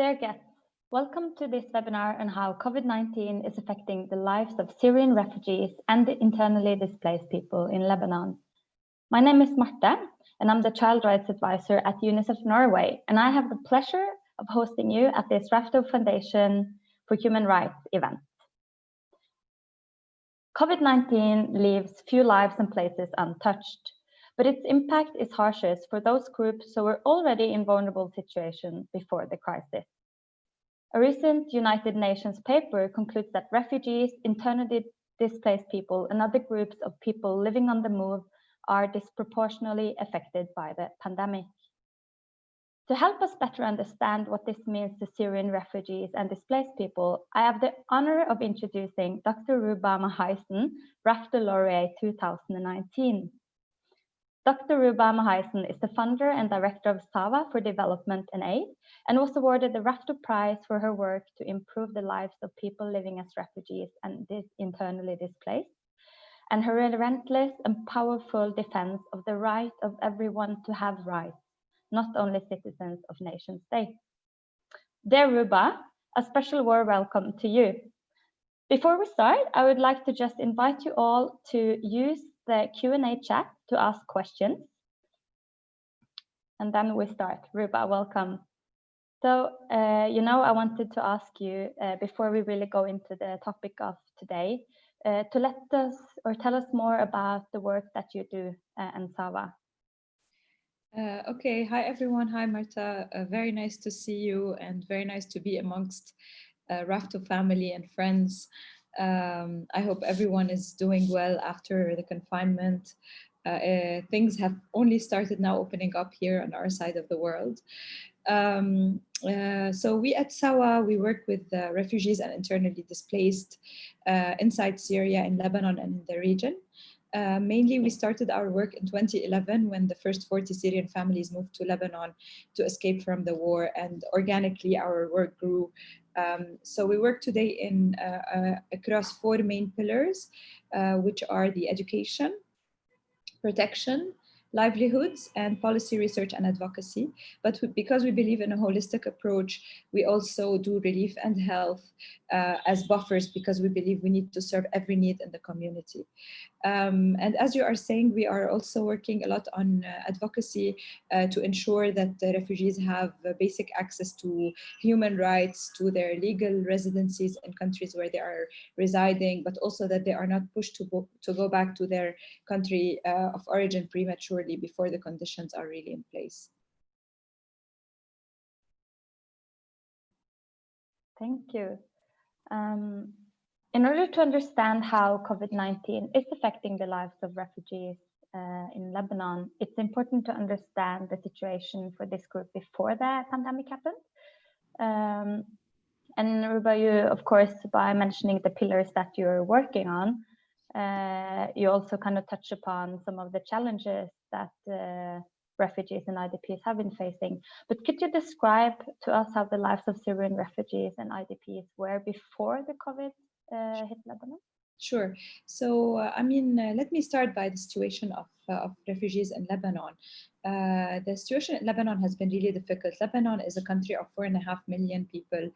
Dear guests, welcome to this webinar on how COVID-19 is affecting the lives of Syrian refugees and the internally displaced people in Lebanon. My name is Marthe, and I'm the Child Rights Advisor at UNICEF Norway, and I have the pleasure of hosting you at this Rafto Foundation for Human Rights event. COVID-19 leaves few lives and places untouched, but its impact is harshest for those groups who were already in vulnerable situations before the crisis. A recent United Nations paper concludes that refugees, internally displaced people, and other groups of people living on the move are disproportionately affected by the pandemic. To help us better understand what this means to Syrian refugees and displaced people, I have the honor of introducing Dr. Rouba Mhaissen, Rafto Laureate 2019. Dr. Rouba Mhaissen is the founder and director of SAWA for Development and Aid, and was awarded the Rafto Prize for her work to improve the lives of people living as refugees and internally displaced, and her relentless and powerful defense of the right of everyone to have rights, not only citizens of nation states. Dear Rouba, a special warm welcome to you. Before we start, I would like to just invite you all to use the Q&A chat to ask questions. And then we start. Rouba, welcome. So, I wanted to ask you, before we really go into the topic of today, to let us or tell us more about the work that you do and SAWA. Okay, hi everyone. Hi Martha. Very nice to see you and very nice to be amongst Rafto family and friends. I hope everyone is doing well after the confinement. Things have only started now opening up here on our side of the world. So we at SAWA, we work with refugees and internally displaced inside Syria, in Lebanon and in the region. Mainly, we started our work in 2011 when the first 40 Syrian families moved to Lebanon to escape from the war, and organically our work grew. So we work today across four main pillars, which are the education, protection, livelihoods, and policy research and advocacy. But because we believe in a holistic approach, we also do relief and health as buffers, because we believe we need to serve every need in the community. And as you are saying, we are also working a lot on advocacy to ensure that the refugees have basic access to human rights, to their legal residencies in countries where they are residing, but also that they are not pushed to go back to their country of origin prematurely before the conditions are really in place. Thank you. In order to understand how COVID-19 is affecting the lives of refugees in Lebanon, it's important to understand the situation for this group before the pandemic happened. And Rouba, you, of course, by mentioning the pillars that you're working on, you also kind of touch upon some of the challenges that refugees and IDPs have been facing. But could you describe to us how the lives of Syrian refugees and IDPs were before the COVID hit Lebanon? Sure. So, let me start by the situation of refugees in Lebanon. The situation in Lebanon has been really difficult. Lebanon is a country of 4.5 million people.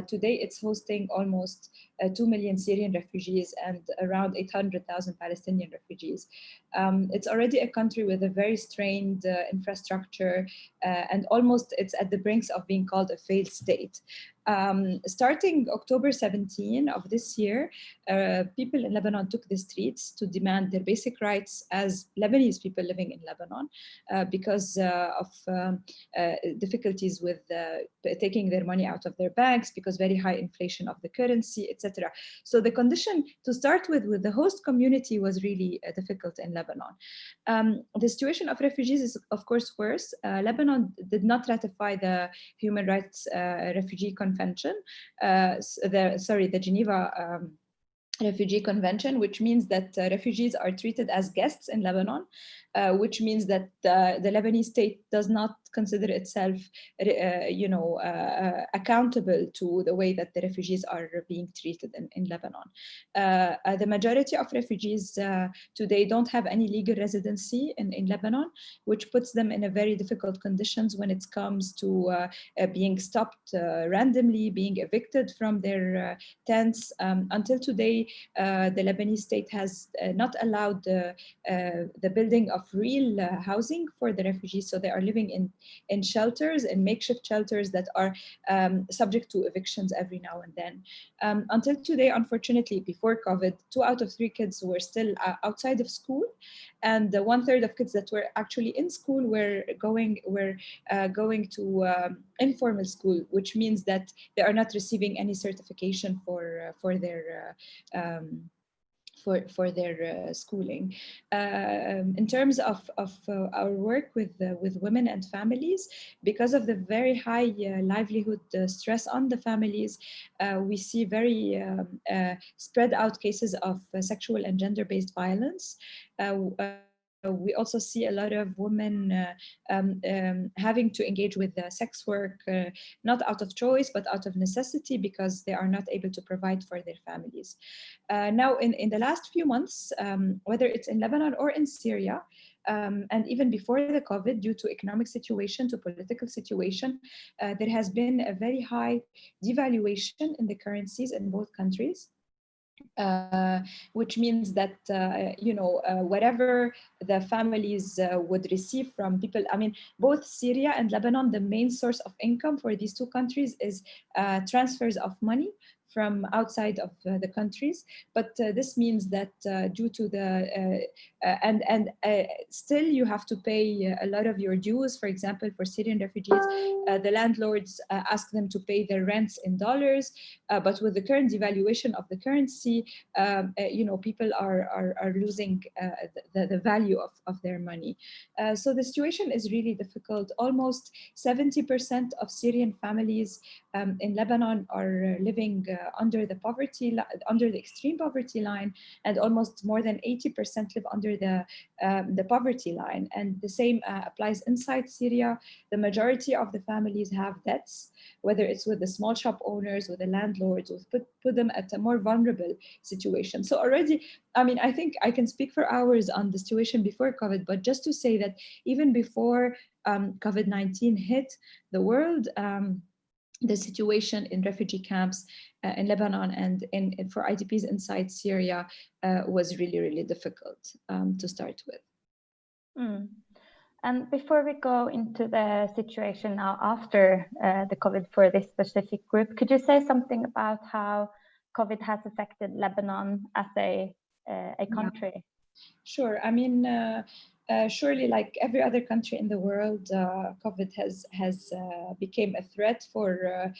Today, it's hosting almost 2 million Syrian refugees and around 800,000 Palestinian refugees. It's already a country with a very strained infrastructure, and almost it's at the brink of being called a failed state. Starting October 17 of this year, people in Lebanon took the streets to demand their basic rights as Lebanese people living in Lebanon because of difficulties with taking their money out of their banks, because very high inflation of the currency, etc. So the condition to start with the host community was really difficult in Lebanon. The situation of refugees is, of course, worse. Lebanon did not ratify the Human Rights Refugee Convention, the Geneva Refugee Convention, which means that refugees are treated as guests in Lebanon, which means that the Lebanese state does not consider itself, accountable to the way that the refugees are being treated in Lebanon. The majority of refugees today don't have any legal residency in Lebanon, which puts them in a very difficult conditions when it comes to being stopped randomly, being evicted from their tents. Until today, the Lebanese state has not allowed the building of real housing for the refugees, so they are living in shelters, in makeshift shelters that are subject to evictions every now and then. Until today, unfortunately, before COVID, 2 out of 3 kids were still outside of school, and 1/3 of kids that were actually in school were going to informal school, which means that they are not receiving any certification for their schooling. In terms of our work with women and families, because of the very high livelihood stress on the families, we see very spread out cases of sexual and gender-based violence. We also see a lot of women having to engage with sex work, not out of choice, but out of necessity, because they are not able to provide for their families. Now, in the last few months, whether it's in Lebanon or in Syria, and even before the COVID, due to economic situation, to political situation, there has been a very high devaluation in the currencies in both countries. Which means that whatever the families would receive from people, I mean, both Syria and Lebanon, the main source of income for these 2 countries is transfers of money from outside of the countries. But this means that due to the still you have to pay a lot of your dues. For example, for Syrian refugees, the landlords ask them to pay their rents in dollars, but with the current devaluation of the currency, people are losing the value of their money. So the situation is really difficult. Almost 70% of Syrian families in Lebanon are living under the extreme poverty line, and almost more than 80% live under the poverty line. And the same applies inside Syria. The majority of the families have debts, whether it's with the small shop owners, with the landlords, put them at a more vulnerable situation. So already, I mean, I think I can speak for hours on the situation before COVID, but just to say that even before COVID-19 hit the world, the situation in refugee camps in Lebanon and for IDPs inside Syria was really, really difficult to start with. And before we go into the situation now after the COVID for this specific group, could you say something about how COVID has affected Lebanon as a country? Yeah. Sure. I mean, surely, like every other country in the world, COVID has became a threat for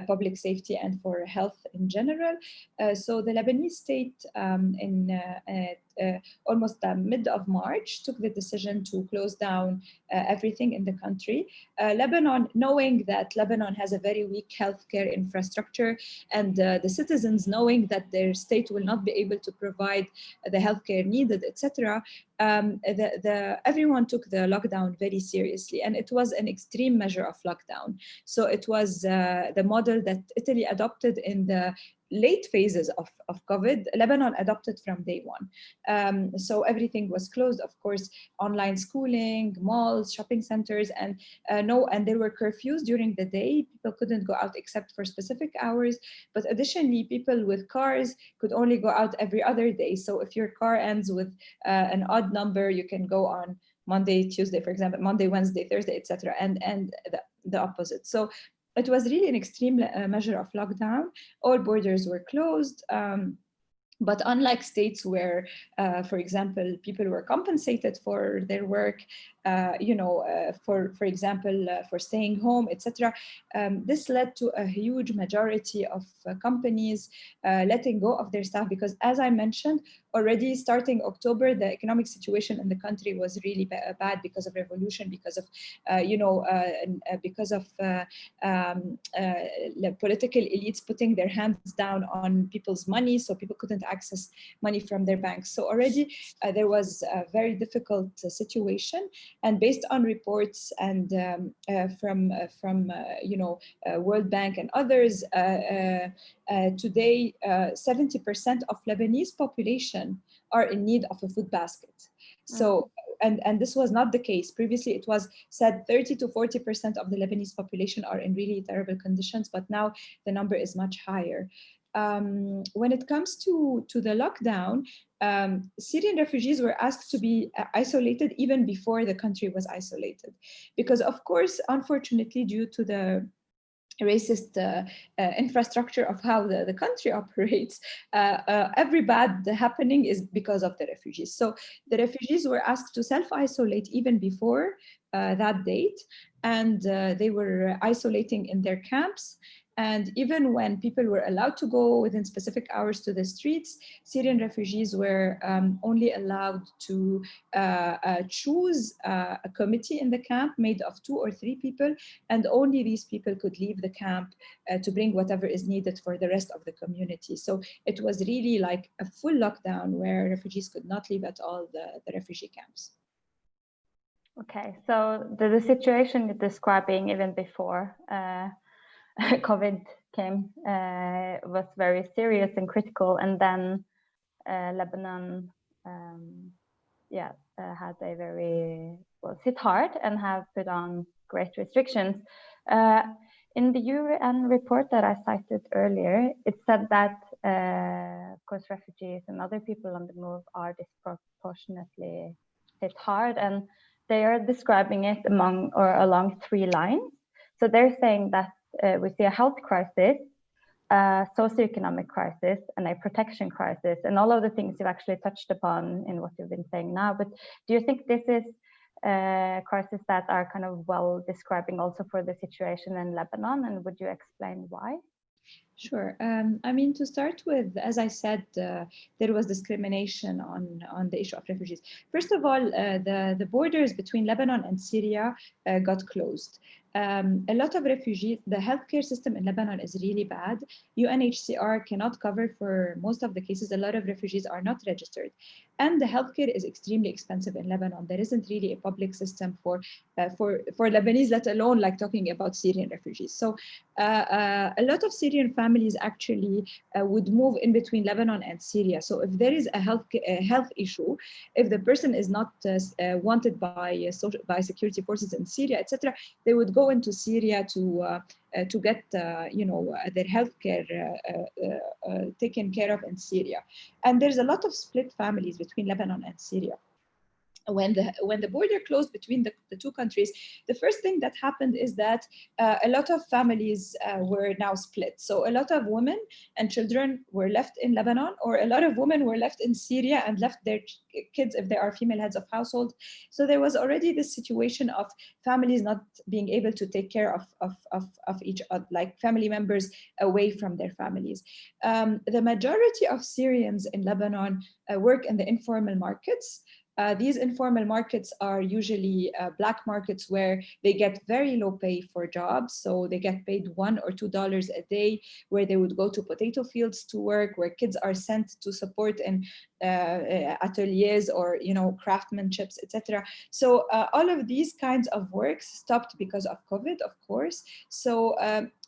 public safety and for health in general. So the Lebanese state in almost the mid of March took the decision to close down everything in the country. Lebanon, knowing that Lebanon has a very weak healthcare infrastructure, and the citizens knowing that their state will not be able to provide the healthcare needed, etc., everyone took the lockdown very seriously, and it was an extreme measure of lockdown. So it was the model that Italy adopted in the late phases of COVID. Lebanon adopted from day one. So everything was closed, of course, online schooling, malls, shopping centers, and there were curfews during the day. People couldn't go out except for specific hours. But additionally, people with cars could only go out every other day. So if your car ends with an odd number, you can go on Monday, Tuesday, for example, Monday, Wednesday, Thursday, etc., and the opposite. So it was really an extreme measure of lockdown. All borders were closed. But unlike states where, for example, people were compensated for their work, for example, for staying home, etc., this led to a huge majority of companies letting go of their staff, because, as I mentioned, already starting October, the economic situation in the country was really bad because of revolution, because of, because of the political elites putting their hands down on people's money, so people couldn't access money from their banks. So already there was a very difficult situation, and based on reports and from World Bank and others, today 70% of Lebanese population are in need of a food basket. So, and this was not the case. Previously, it was said 30 to 40% of the Lebanese population are in really terrible conditions, but now the number is much higher. When it comes to the lockdown, Syrian refugees were asked to be isolated even before the country was isolated. Because of course, unfortunately, due to the racist infrastructure of how the country operates, every bad happening is because of the refugees. So the refugees were asked to self-isolate even before that date, and they were isolating in their camps. And even when people were allowed to go within specific hours to the streets, Syrian refugees were only allowed to choose a committee in the camp made of 2 or 3 people, and only these people could leave the camp to bring whatever is needed for the rest of the community. So it was really like a full lockdown where refugees could not leave at all the refugee camps. Okay, so the situation you're describing even before COVID came was very serious and critical, and then Lebanon had a was hit hard and have put on great restrictions. In the UN report that I cited earlier, it said that of course refugees and other people on the move are disproportionately hit hard, and they are describing it along 3 lines. So they're saying that we see a health crisis, a socioeconomic crisis, and a protection crisis, and all of the things you've actually touched upon in what you've been saying now. But do you think this is crises that are kind of well describing also for the situation in Lebanon, and would you explain why? Sure. I mean, to start with, as I said, there was discrimination on the issue of refugees. First of all, the borders between Lebanon and Syria got closed. A lot of refugees, the healthcare system in Lebanon is really bad. UNHCR cannot cover for most of the cases. A lot of refugees are not registered. And the healthcare is extremely expensive in Lebanon. There isn't really a public system for Lebanese, let alone like talking about Syrian refugees. So a lot of Syrian families actually would move in between Lebanon and Syria. So if there is a health issue, if the person is not wanted by security forces in Syria, etc., they would go into Syria to get their healthcare taken care of in Syria. And there's a lot of split families between Lebanon and Syria. When the border closed between the 2 countries, the first thing that happened is that a lot of families were now split. So a lot of women and children were left in Lebanon, or a lot of women were left in Syria and left their kids if they are female heads of household. So there was already this situation of families not being able to take care of each other, like family members away from their families. The majority of Syrians in Lebanon work in the informal markets. These informal markets are usually black markets where they get very low pay for jobs. So they get paid $1 or $2 a day, where they would go to potato fields to work, where kids are sent to support in ateliers or craftsmanships, etc. So all of these kinds of works stopped because of COVID, of course. So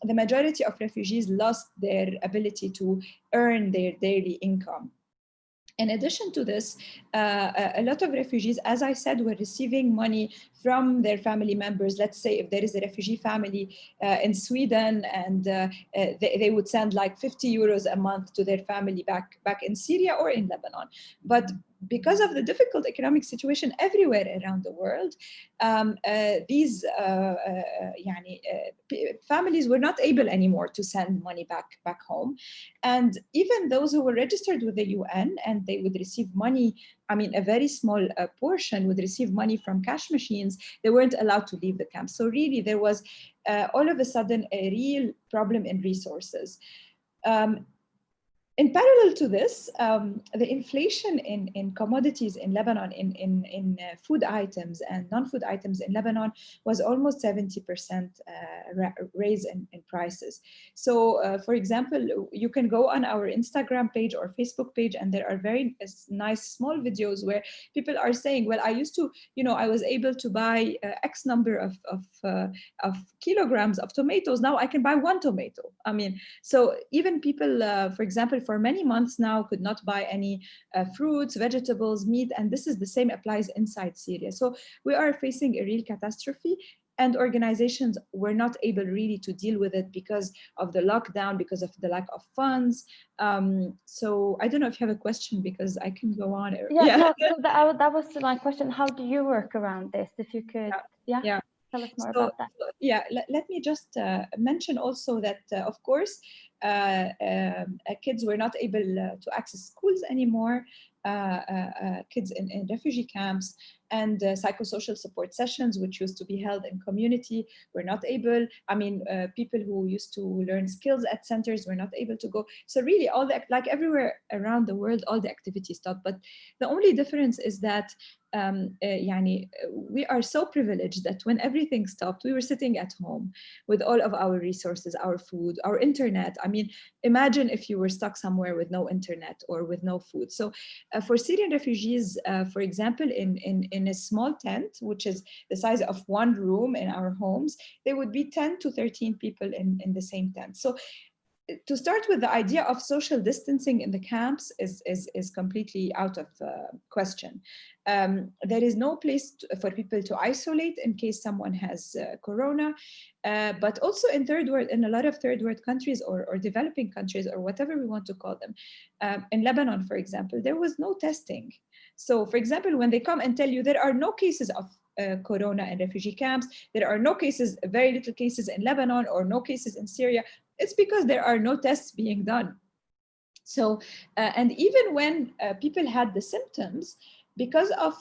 the majority of refugees lost their ability to earn their daily income. In addition to this, a lot of refugees, as I said, were receiving money from their family members. Let's say if there is a refugee family in Sweden, and they would send like 50 euros a month to their family back in Syria or in Lebanon. But because of the difficult economic situation everywhere around the world, these families were not able anymore to send money back home. And even those who were registered with the UN and they would receive money, I mean, a very small portion would receive money from cash machines, they weren't allowed to leave the camp. So really, there was all of a sudden a real problem in resources. In parallel to this, the inflation in commodities in Lebanon, in food items and non-food items in Lebanon was almost 70% raise in prices. So, for example, you can go on our Instagram page or Facebook page, and there are very nice small videos where people are saying, well, I used to, I was able to buy X number of kilograms of tomatoes. Now I can buy one tomato. I mean, so even people, for example, for many months now could not buy any fruits, vegetables, meat, and this is the same applies inside Syria. So we are facing a real catastrophe, and organizations were not able really to deal with it because of the lockdown, because of the lack of funds. So I don't know if you have a question, because I can go on. Yeah. No, so that was my question. How do you work around this? If you could, yeah. Tell us more about that. Yeah, let me just mention also that, of course, kids were not able to access schools anymore, kids in refugee camps, and psychosocial support sessions, which used to be held in community, were not able. I mean, people who used to learn skills at centers were not able to go. So really, like everywhere around the world, all the activities stopped. But the only difference is that we are so privileged that when everything stopped, we were sitting at home with all of our resources, our food, our internet. I mean, imagine if you were stuck somewhere with no internet or with no food. So for Syrian refugees, for example, in a small tent, which is the size of one room in our homes, there would be 10 to 13 people in the same tent. So to start with, the idea of social distancing in the camps is completely out of question. There is no place for people to isolate in case someone has corona, but also in a lot of third world countries or developing countries, or whatever we want to call them. In Lebanon, for example, there was no testing. So, for example, when they come and tell you there are no cases of corona in refugee camps, there are no cases, very little cases in Lebanon, or no cases in Syria, it's because there are no tests being done. So, and even when people had the symptoms, because of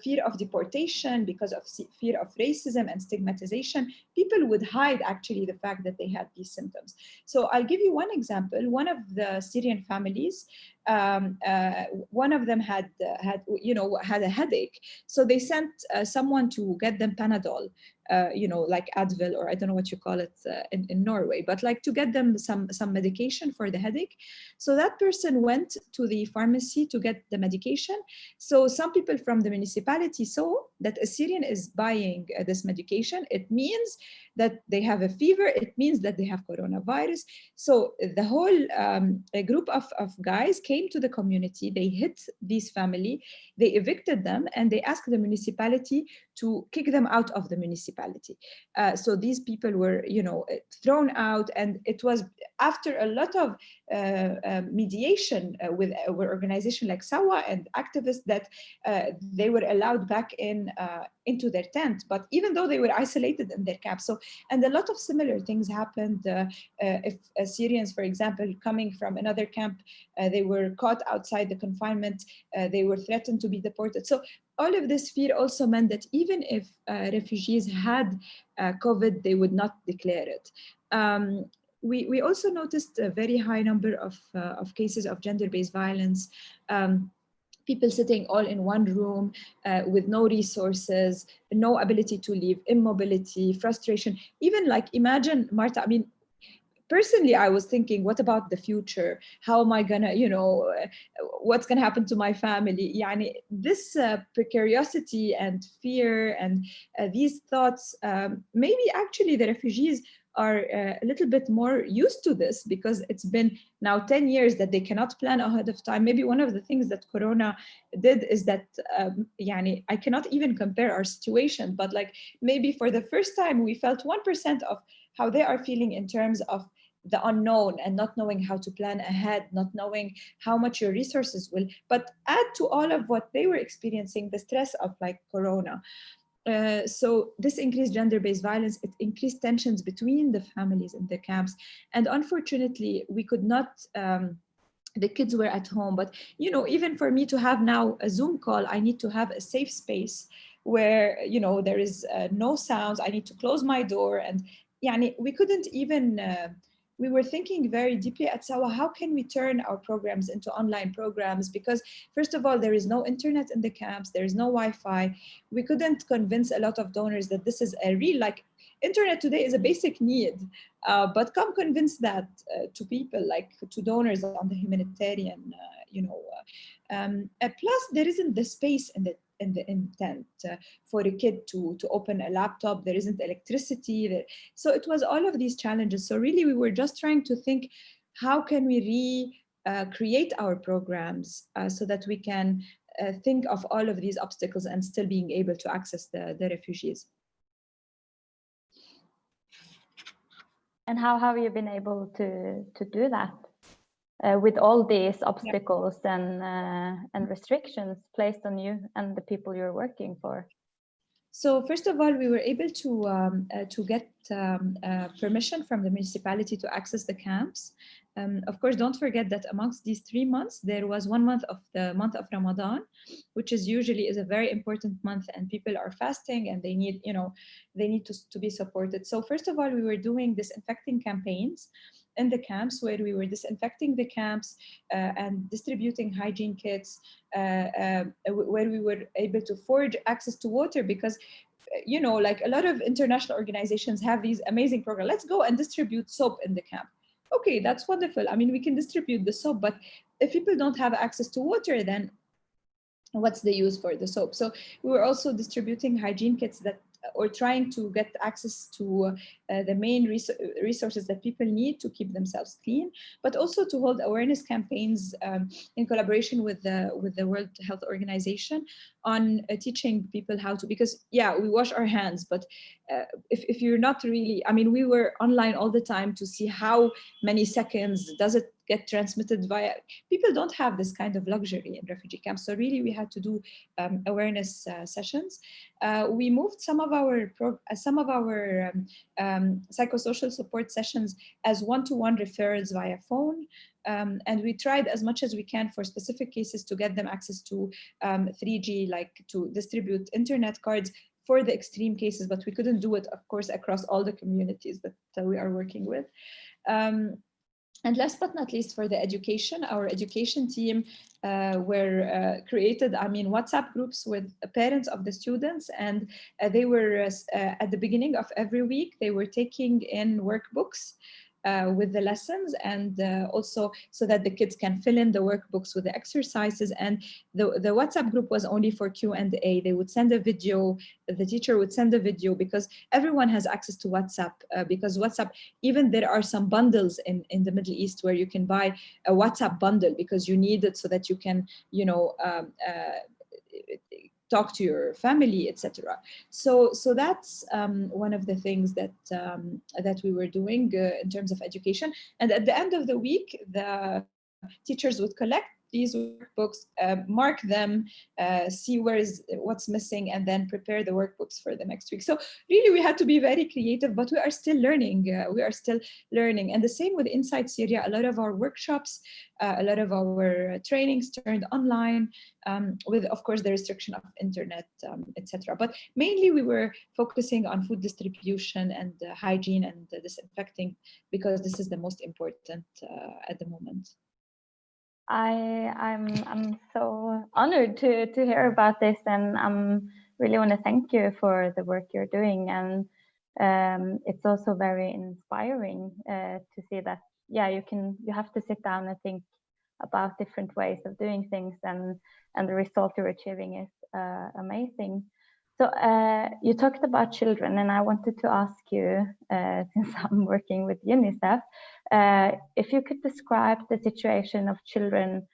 fear of deportation, because of fear of racism and stigmatization, people would hide actually the fact that they had these symptoms. So I'll give you one example. One of the Syrian families, one of them had a headache. So they sent someone to get them Panadol, like Advil, or I don't know what you call it in Norway, but like to get them some medication for the headache. So that person went to the pharmacy to get the medication. So some people from the municipality saw that a Syrian is buying this medication. It means that they have a fever. It means that they have coronavirus. So the whole group of guys came to the community. They hit this family. They evicted them, and they asked the municipality to kick them out of the municipality. So these people were, thrown out, and it was after a lot of mediation with organizations like Sawa and activists that they were allowed back into their tent. But even though they were isolated in their camp, and a lot of similar things happened. If Syrians, for example, coming from another camp, they were caught outside the confinement, they were threatened to be deported. So all of this fear also meant that even if refugees had COVID, they would not declare it. We also noticed a very high number of cases of gender-based violence. People sitting all in one room with no resources, no ability to leave, immobility, frustration. Even like, imagine, Marthe, I mean, personally, I was thinking, what about the future? How am I gonna, what's gonna happen to my family? Yani, this precariosity and fear and these thoughts, maybe actually the refugees are a little bit more used to this, because it's been now 10 years that they cannot plan ahead of time. Maybe one of the things that Corona did is that, I cannot even compare our situation, but like maybe for the first time we felt 1% of how they are feeling in terms of the unknown and not knowing how to plan ahead, not knowing how much your resources will, but add to all of what they were experiencing, the stress of like Corona. So this increased gender-based violence, it increased tensions between the families in the camps. And unfortunately, we could not, the kids were at home, but even for me to have now a Zoom call, I need to have a safe space where, there is no sounds. I need to close my door, and we couldn't even we were thinking very deeply at Sawa, how can we turn our programs into online programs? Because first of all, there is no internet in the camps, there is no Wi-Fi. We couldn't convince a lot of donors that this is a real, like, internet today is a basic need, but come convince that to people, like to donors on the humanitarian, plus there isn't the space in the intent for a kid to open a laptop. There isn't electricity there. So it was all of these challenges. So really we were just trying to think, how can we create our programs so that we can think of all of these obstacles and still being able to access the refugees. And how have you been able to do that with all these obstacles and restrictions placed on you and the people you're working for? So first of all, we were able to get permission from the municipality to access the camps. Of course, don't forget that amongst these 3 months, there was 1 month of the month of Ramadan, which is usually a very important month, and people are fasting and they need, they need to be supported. So first of all, we were doing disinfecting campaigns in the camps, where we were disinfecting the camps and distributing hygiene kits, where we were able to forge access to water, because like a lot of international organizations have these amazing programs. Let's go and distribute soap in the camp. Okay, that's wonderful. I mean, we can distribute the soap, but if people don't have access to water, then what's the use for the soap? So we were also distributing hygiene kits or trying to get access to the main resources that people need to keep themselves clean, but also to hold awareness campaigns in collaboration with the World Health Organization on teaching people how to, because we wash our hands, but if you're not really, I mean, we were online all the time to see how many seconds does it get transmitted via, people don't have this kind of luxury in refugee camps. So really we had to do awareness sessions. We moved some of our psychosocial support sessions as one-to-one referrals via phone. And we tried as much as we can for specific cases to get them access to 3G, like to distribute internet cards for the extreme cases, but we couldn't do it, of course, across all the communities that we are working with. And last but not least, for the education, our education team were created, WhatsApp groups with parents of the students, and they were, at the beginning of every week, they were taking in workbooks with the lessons, and also so that the kids can fill in the workbooks with the exercises. And the WhatsApp group was only for Q&A. They would send a video, the teacher would send a video, because everyone has access to WhatsApp, because WhatsApp, even there are some bundles in the Middle East where you can buy a WhatsApp bundle because you need it so that you can, talk to your family, etc. So that's one of the things that we were doing in terms of education. And at the end of the week, the teachers would collect these workbooks, mark them, see what's missing, and then prepare the workbooks for the next week. So really we had to be very creative, but we are still learning. And the same with Inside Syria. A lot of our workshops, a lot of our trainings turned online, with, of course, the restriction of internet, etc. But mainly we were focusing on food distribution and hygiene and disinfecting, because this is the most important at the moment. I'm so honored to hear about this, and really want to thank you for the work you're doing. And it's also very inspiring to see that you have to sit down and think about different ways of doing things, and the result you're achieving is amazing. So you talked about children, and I wanted to ask you, since I'm working with UNICEF, if you could describe the situation of children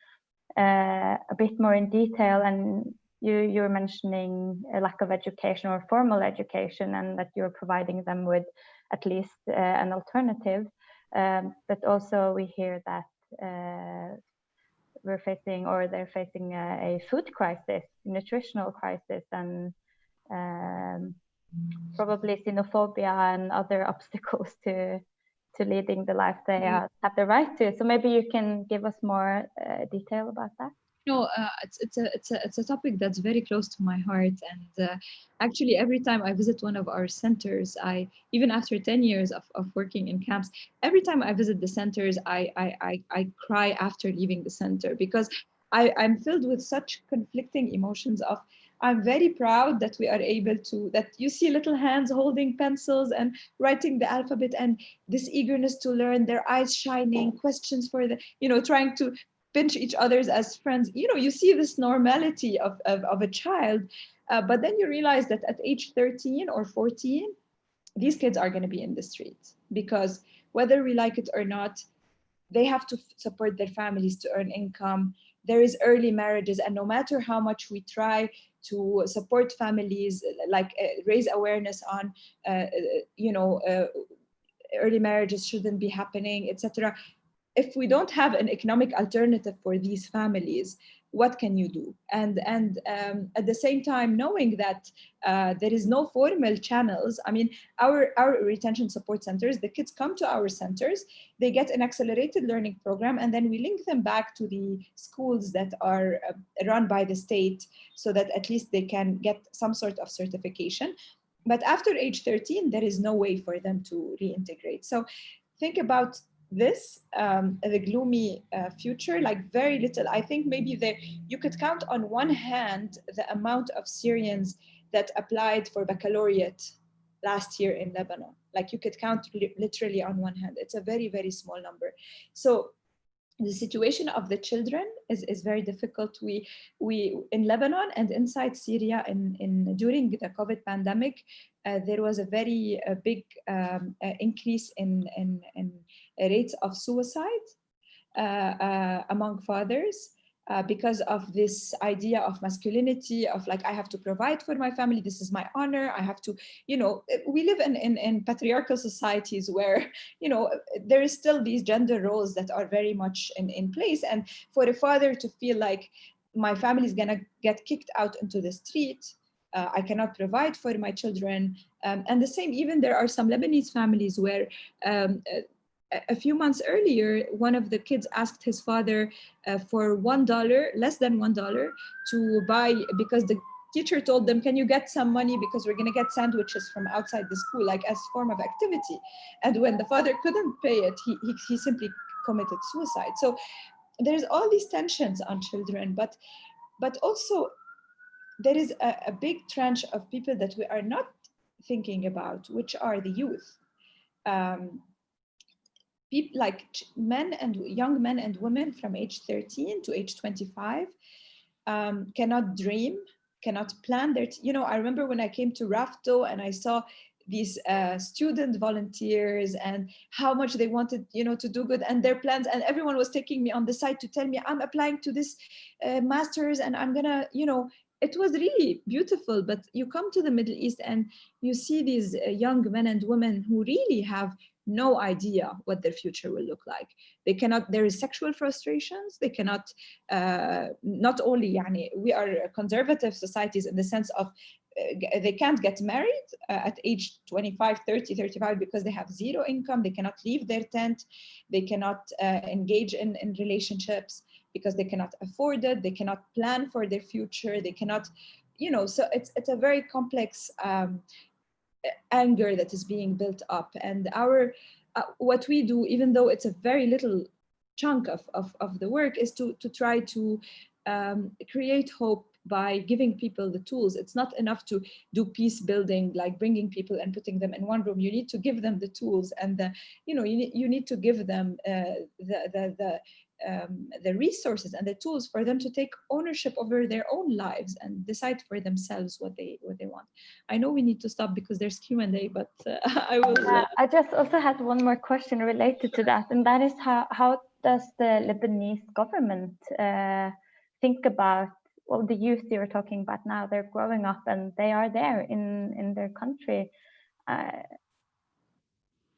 a bit more in detail. And you're mentioning a lack of education or formal education, and that you're providing them with at least an alternative. But also we hear that they're facing a food crisis, nutritional crisis, and probably xenophobia and other obstacles to leading the life they have the right to. So maybe you can give us more detail about that. No, it's a topic that's very close to my heart, and actually, every time I visit one of our centers, I even after 10 years of working in camps, every time I visit the centers, I cry after leaving the center because I'm filled with such conflicting emotions of I'm very proud that we are able to that you see little hands holding pencils and writing the alphabet and this eagerness to learn, their eyes shining, questions for the trying to pinch each other's as friends. You see this normality of a child, but then you realize that at age 13 or 14, these kids are going to be in the streets because whether we like it or not, they have to support their families to earn income. There is early marriages, and no matter how much we try to support families, like raise awareness on, early marriages shouldn't be happening, etc. If we don't have an economic alternative for these families, what can you do? And at the same time, knowing that there is no formal channels. I mean, our retention support centers, the kids come to our centers, they get an accelerated learning program, and then we link them back to the schools that are run by the state so that at least they can get some sort of certification. But after age 13, there is no way for them to reintegrate. So think about this, the gloomy future, like very little. I think maybe you could count on one hand the amount of Syrians that applied for baccalaureate last year in Lebanon. Like you could count literally on one hand. It's a very, very small number. So the situation of the children is very difficult. We in Lebanon and inside Syria during the COVID pandemic, there was a very big increase in rates of suicide among fathers. Because of this idea of masculinity, of like, I have to provide for my family, this is my honor, I have to, we live in patriarchal societies where, there is still these gender roles that are very much in place. And for a father to feel like my family is gonna get kicked out into the street, I cannot provide for my children. And the same, even there are some Lebanese families where a few months earlier, one of the kids asked his father for $1, less than $1, to buy, because the teacher told them, can you get some money because we're going to get sandwiches from outside the school, like as form of activity. And when the father couldn't pay it, he simply committed suicide. So there's all these tensions on children, but also there is a big tranche of people that we are not thinking about, which are the youth. People like young men and women from age 13 to age 25 cannot dream, cannot plan their, I remember when I came to Rafto and I saw these student volunteers and how much they wanted, to do good and their plans, and everyone was taking me on the side to tell me, I'm applying to this master's and I'm gonna, it was really beautiful. But you come to the Middle East and you see these young men and women who really have no idea what their future will look like. They cannot, there is sexual frustrations. They cannot, not only, we are conservative societies in the sense of they can't get married at age 25, 30, 35 because they have zero income. They cannot leave their tent. They cannot engage in relationships because they cannot afford it. They cannot plan for their future. They cannot, so it's a very complex anger that is being built up. And what we do, even though it's a very little chunk of the work, is to try to create hope by giving people the tools. It's not enough to do peace building, like bringing people and putting them in one room. You need to give them the tools, and you need to give them the resources and the tools for them to take ownership over their own lives and decide for themselves what they want. I know we need to stop because there's Q&A, but I will. I just also had one more question related to that, and that is how does the Lebanese government think about the youth you're talking about now? They're growing up and they are there in their country.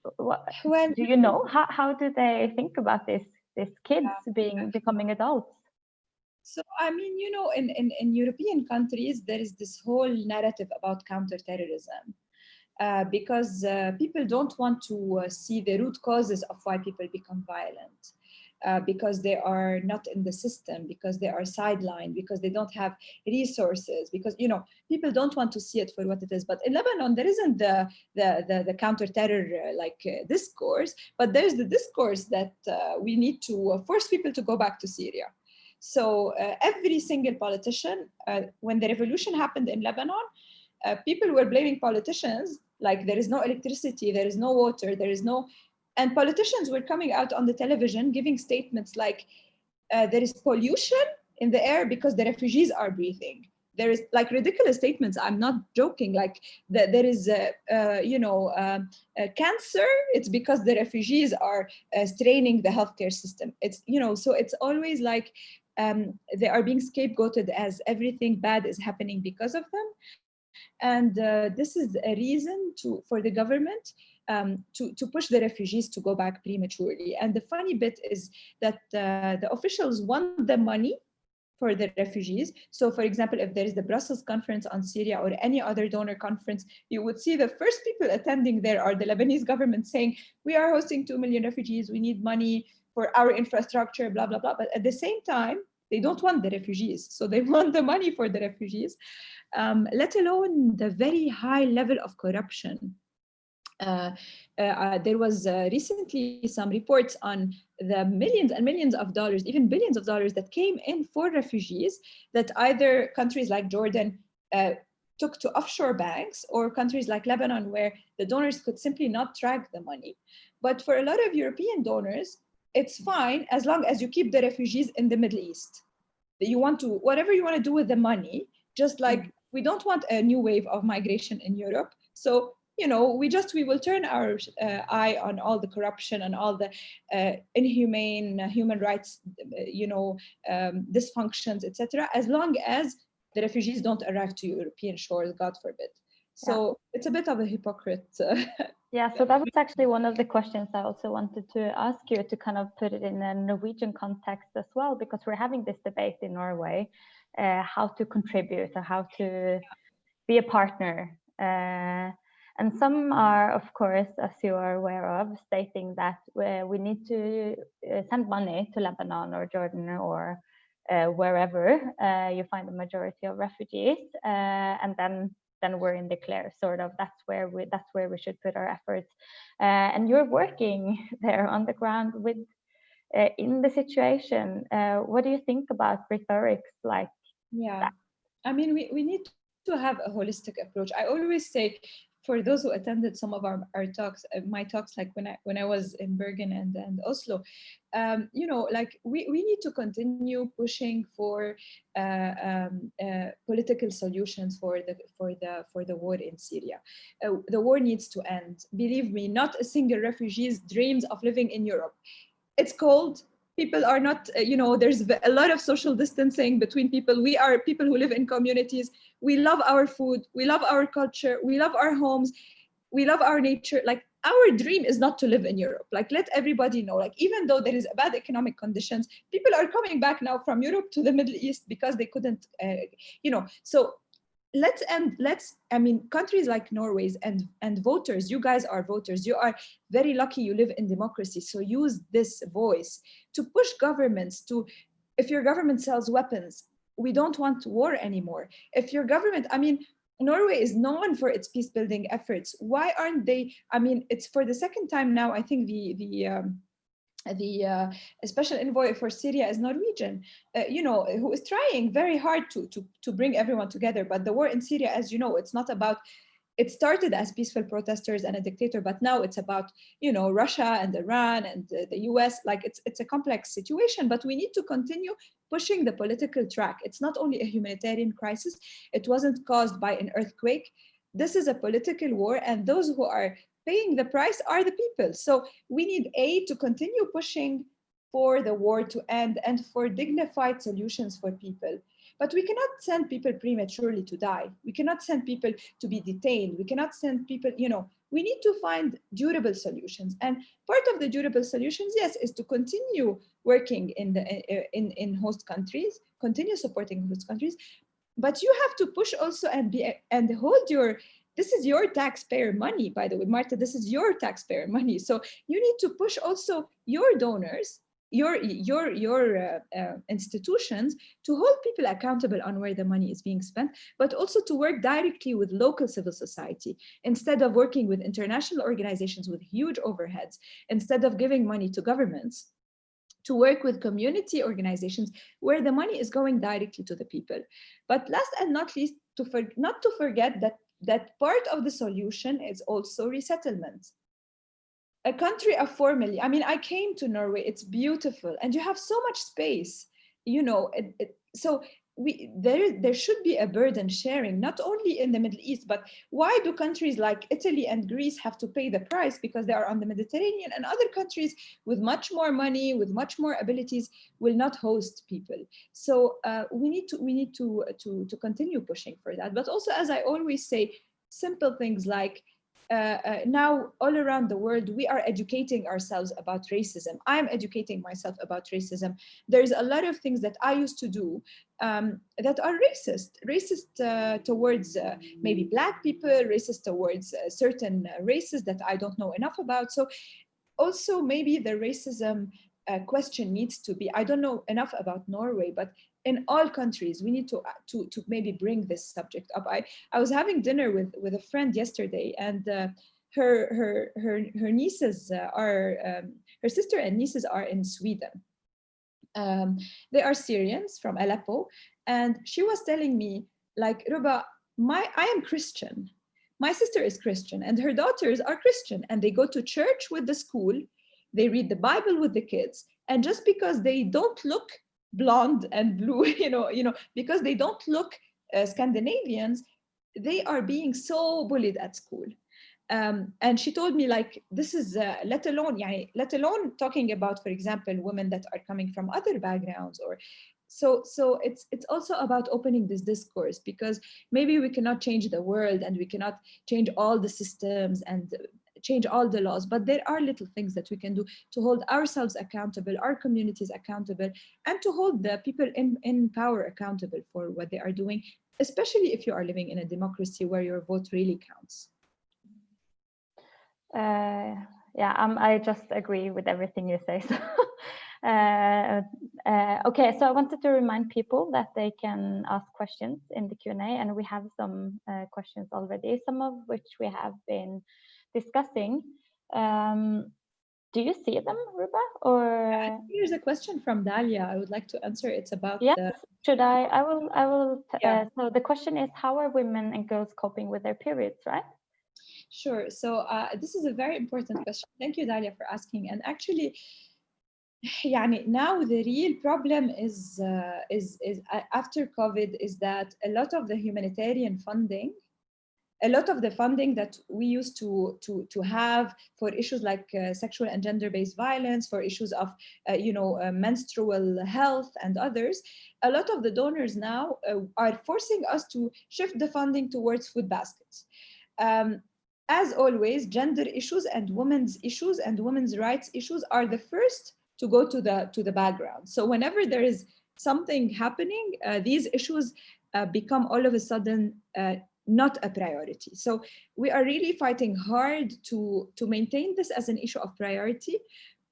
Do you know how do they think about these kids becoming adults? So, I mean, in European countries, there is this whole narrative about counterterrorism because people don't want to see the root causes of why people become violent. because they are not in the system, because they are sidelined, because they don't have resources, because people don't want to see it for what it is. But in Lebanon, there isn't the counter-terror discourse, but there's the discourse that we need to force people to go back to Syria. So every single politician, when the revolution happened in Lebanon, people were blaming politicians, like there is no electricity, there is no water, there is no, and politicians were coming out on the television giving statements like there is pollution in the air because the refugees are breathing. There is like ridiculous statements. I'm not joking. Like there is, cancer. It's because the refugees are straining the healthcare system. It's, so it's always like they are being scapegoated as everything bad is happening because of them. And this is a reason for the government to push the refugees to go back prematurely. And the funny bit is that the officials want the money for the refugees. So for example, if there is the Brussels conference on Syria or any other donor conference, you would see the first people attending there are the Lebanese government saying, we are hosting 2 million refugees, we need money for our infrastructure, blah, blah, blah. But at the same time, they don't want the refugees. So they want the money for the refugees, let alone the very high level of corruption. There was recently some reports on the millions and millions of dollars, even billions of dollars that came in for refugees that either countries like Jordan took to offshore banks, or countries like Lebanon where the donors could simply not track the money. But for a lot of European donors, it's fine as long as you keep the refugees in the Middle East. You want to, whatever you want to do with the money, just like we don't want a new wave of migration in Europe. So, we will turn our eye on all the corruption and all the inhumane human rights, dysfunctions, etc., as long as the refugees don't arrive to European shores, God forbid. So it's a bit of a hypocrite. Yeah, so that was actually one of the questions I also wanted to ask you, to kind of put it in a Norwegian context as well, because we're having this debate in Norway, how to contribute or how to be a partner. And some are, of course, as you are aware of, stating that we need to send money to Lebanon or Jordan or wherever you find the majority of refugees, and then we're in the clear, sort of. That's where we should put our efforts. And you're working there on the ground with in the situation. What do you think about rhetorics like that? I mean, we need to have a holistic approach. I always say, for those who attended some of our talks, my talks, like when I was in Bergen and Oslo, like we need to continue pushing for political solutions for the war in Syria. The war needs to end. Believe me, not a single refugee dreams of living in Europe. It's cold. People are not, there's a lot of social distancing between people. We are people who live in communities. We love our food. We love our culture. We love our homes. We love our nature. Like, our dream is not to live in Europe. Like, let everybody know, like, even though there is bad economic conditions, people are coming back now from Europe to the Middle East because they couldn't, so countries like Norway's and voters, you guys are voters, you are very lucky you live in democracy. So use this voice to push governments to, if your government sells weapons, we don't want war anymore. If your government, Norway is known for its peace building efforts. Why aren't they, it's for the second time now, I think the special envoy for Syria is Norwegian, who is trying very hard to bring everyone together. But the war in Syria, as you know, it's not about, it started as peaceful protesters and a dictator, but now it's about, Russia and Iran and the US. Like, it's a complex situation, but we need to continue pushing the political track. It's not only a humanitarian crisis. It wasn't caused by an earthquake. This is a political war, and those who are paying the price are the people. So we need to continue pushing for the war to end and for dignified solutions for people. But we cannot send people prematurely to die. We cannot send people to be detained. We cannot send people, we need to find durable solutions. And part of the durable solutions, yes, is to continue working in host countries, continue supporting host countries. But you have to push also and hold your, this is your taxpayer money, by the way, Marthe, this is your taxpayer money. So you need to push also your donors your institutions to hold people accountable on where the money is being spent, but also to work directly with local civil society instead of working with international organizations with huge overheads, instead of giving money to governments, to work with community organizations where the money is going directly to the people. But last and not least, not to forget that part of the solution is also resettlement. A country of 4 million. I mean, I came to Norway, it's beautiful, and you have so much space, you know. So there should be a burden sharing, not only in the Middle East, but why do countries like Italy and Greece have to pay the price because they are on the Mediterranean, and other countries with much more money, with much more abilities, will not host people? So we need to continue pushing for that. But also, as I always say, simple things like now all around the world, we are educating ourselves about racism. I'm educating myself about racism. There's a lot of things that I used to do that are racist towards maybe Black people, racist towards certain races that I don't know enough about. So also maybe the racism question needs to be, I don't know enough about Norway, but in all countries, we need to maybe bring this subject up. I was having dinner with a friend yesterday, and her nieces her sister and nieces are in Sweden. They are Syrians from Aleppo, and she was telling me, like, Rouba, I am Christian. My sister is Christian, and her daughters are Christian, and they go to church with the school. They read the Bible with the kids, and just because they don't look blonde and blue, because they don't look Scandinavians, they are being so bullied at school. And she told me, like, this is let alone talking about, for example, women that are coming from other backgrounds, or so it's also about opening this discourse, because maybe we cannot change the world and we cannot change all the systems and change all the laws, but there are little things that we can do to hold ourselves accountable, our communities accountable, and to hold the people in power accountable for what they are doing, especially if you are living in a democracy where your vote really counts. Yeah, I just agree with everything you say. So, okay, so I wanted to remind people that they can ask questions in the Q&A, and we have some questions already, some of which we have been discussing. Do you see them, Rouba? Or here's a question from Dalia. I would like to answer. It's about yes. Should I? I will. Yeah. So the question is, how are women and girls coping with their periods, right? Sure. So this is a very important question. Thank you, Dalia, for asking. And actually, now the real problem is after COVID is that a lot of the humanitarian funding, a lot of the funding that we used to have for issues like sexual and gender-based violence, for issues of menstrual health and others, a lot of the donors now are forcing us to shift the funding towards food baskets. As always, gender issues and women's issues and women's rights issues are the first to go to the background. So whenever there is something happening, these issues become all of a sudden not a priority. So we are really fighting hard to maintain this as an issue of priority.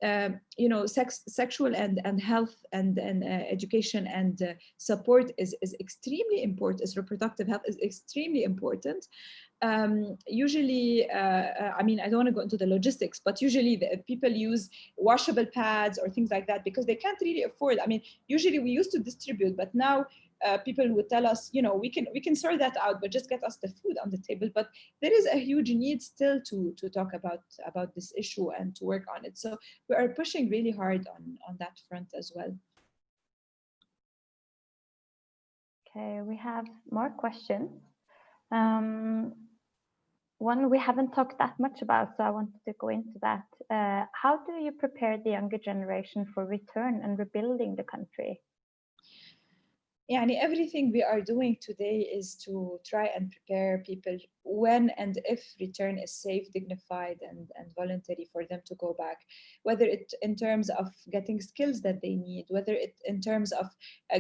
Sexual and health and education and support is extremely important. As reproductive health is extremely important. Usually, I don't want to go into the logistics, but usually the people use washable pads or things like that because they can't really afford. Usually we used to distribute, but now people would tell us, we can sort that out, but just get us the food on the table. But there is a huge need still to talk about this issue and to work on it. So we are pushing really hard on that front as well. Okay, we have more questions. One we haven't talked that much about, so I wanted to go into that. How do you prepare the younger generation for return and rebuilding the country? Everything we are doing today is to try and prepare people when and if return is safe, dignified, and voluntary for them to go back, whether it in terms of getting skills that they need, whether it in terms of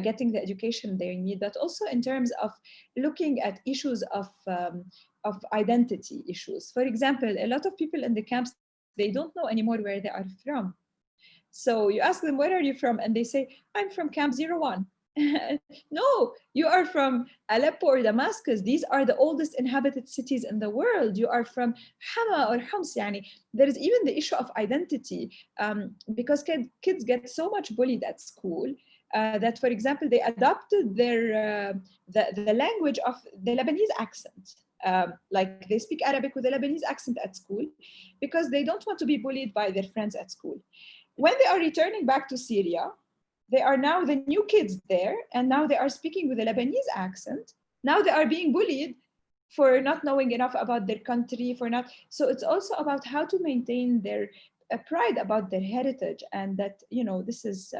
getting the education they need, but also in terms of looking at issues of identity issues. For example, a lot of people in the camps, they don't know anymore where they are from. So you ask them, where are you from? And they say, I'm from Camp 01. No, you are from Aleppo or Damascus. These are the oldest inhabited cities in the world. You are from Hama or Homs. Yani. There is even the issue of identity, because kids get so much bullied at school that, for example, they adopted the language of the Lebanese accent. Like they speak Arabic with a Lebanese accent at school because they don't want to be bullied by their friends at school. When they are returning back to Syria, they are now the new kids there, and now they are speaking with a Lebanese accent. Now they are being bullied for not knowing enough about their country, for not. So it's also about how to maintain their pride about their heritage, and that, you know, this is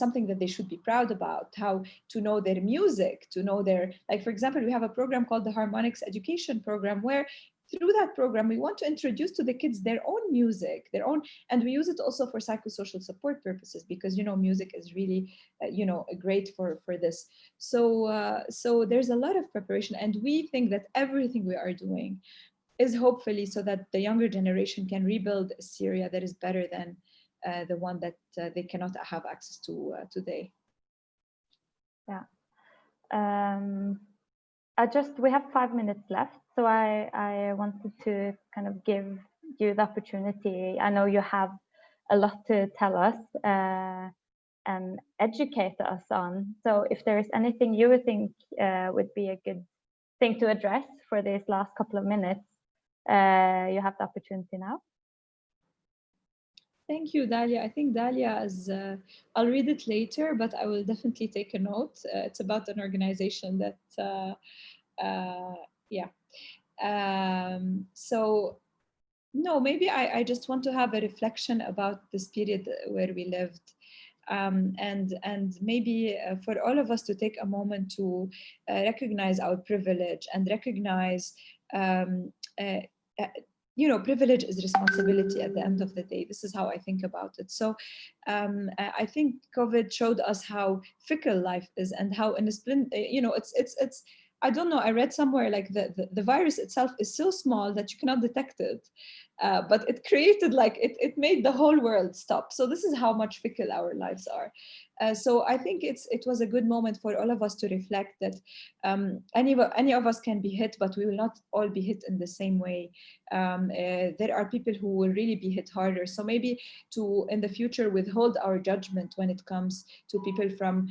something that they should be proud about, how to know their music, to know their, like, for example, we have a program called the Harmonics Education Program, where through that program, we want to introduce to the kids their own music, their own, and we use it also for psychosocial support purposes, because, you know, music is really, you know, great for this. So, so there's a lot of preparation, and we think that everything we are doing is hopefully so that the younger generation can rebuild a Syria that is better than the one that they cannot have access to today. Yeah. We have 5 minutes left, so I wanted to kind of give you the opportunity. I know you have a lot to tell us and educate us on. So if there is anything you would think would be a good thing to address for these last couple of minutes, you have the opportunity now. Thank you, Dalia. I think Dalia is, I'll read it later, but I will definitely take a note. It's about an organization that, yeah. So, no, maybe I just want to have a reflection about this period where we lived. And maybe for all of us to take a moment to recognize our privilege and recognize you know, privilege is responsibility at the end of the day. This is how I think about it. So I think COVID showed us how fickle life is, and how in a splint, you know, it's I don't know, I read somewhere like the virus itself is so small that you cannot detect it. But it created, like, it made the whole world stop. So this is how much fickle our lives are. So I think it was a good moment for all of us to reflect that any of us can be hit, but we will not all be hit in the same way. There are people who will really be hit harder. So maybe to, in the future, withhold our judgment when it comes to people from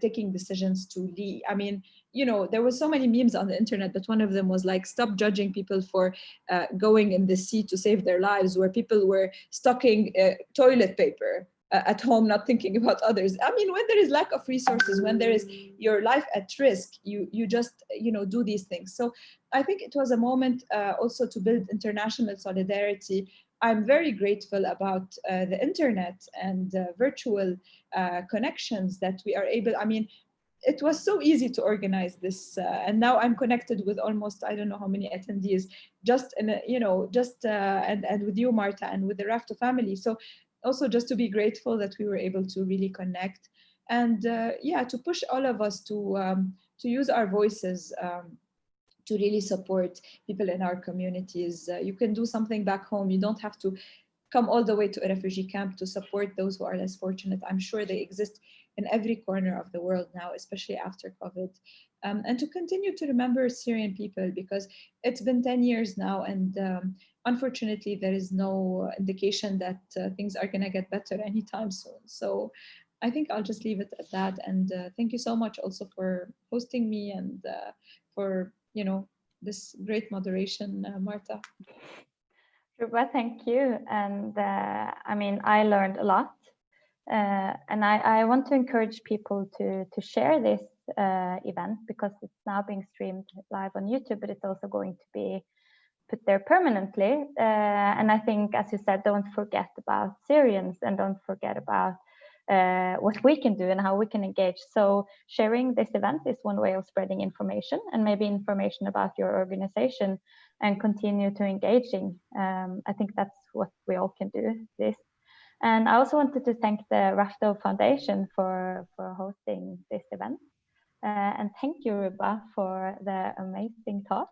taking decisions to leave. I mean, you know, there was so many memes on the internet, but one of them was like, stop judging people for going in the sea to save their lives, where people were stocking toilet paper at home, not thinking about others. I mean, when there is lack of resources, when there is your life at risk, you just, you know, do these things. So I think it was a moment also to build international solidarity. I'm very grateful about the internet and virtual connections that we are able, I mean, it was so easy to organize this, and now I'm connected with almost, I don't know how many attendees, just in a, you know, just and with you, Martha, and with the Rafto family. So also just to be grateful that we were able to really connect, and yeah, to push all of us to use our voices to really support people in our communities. You can do something back home. You don't have to come all the way to a refugee camp to support those who are less fortunate. I'm sure they exist in every corner of the world now, especially after COVID. And to continue to remember Syrian people, because it's been 10 years now, and unfortunately, there is no indication that things are going to get better anytime soon. So I think I'll just leave it at that. And thank you so much also for hosting me, and for, you know, this great moderation, Martha. Rouba, thank you. And I mean, I learned a lot. And I want to encourage people to share this event, because it's now being streamed live on YouTube, but it's also going to be put there permanently. And I think, as you said, don't forget about Syrians, and don't forget about what we can do and how we can engage. So sharing this event is one way of spreading information, and maybe information about your organization, and continue to engaging. I think that's what we all can do this. And I also wanted to thank the Rafto Foundation for hosting this event. And thank you, Rouba, for the amazing talk.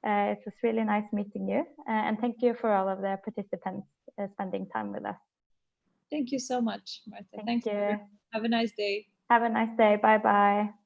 It was really nice meeting you. And thank you for all of the participants spending time with us. Thank you so much, Martha. Thank you. Have a nice day. Have a nice day. Bye-bye.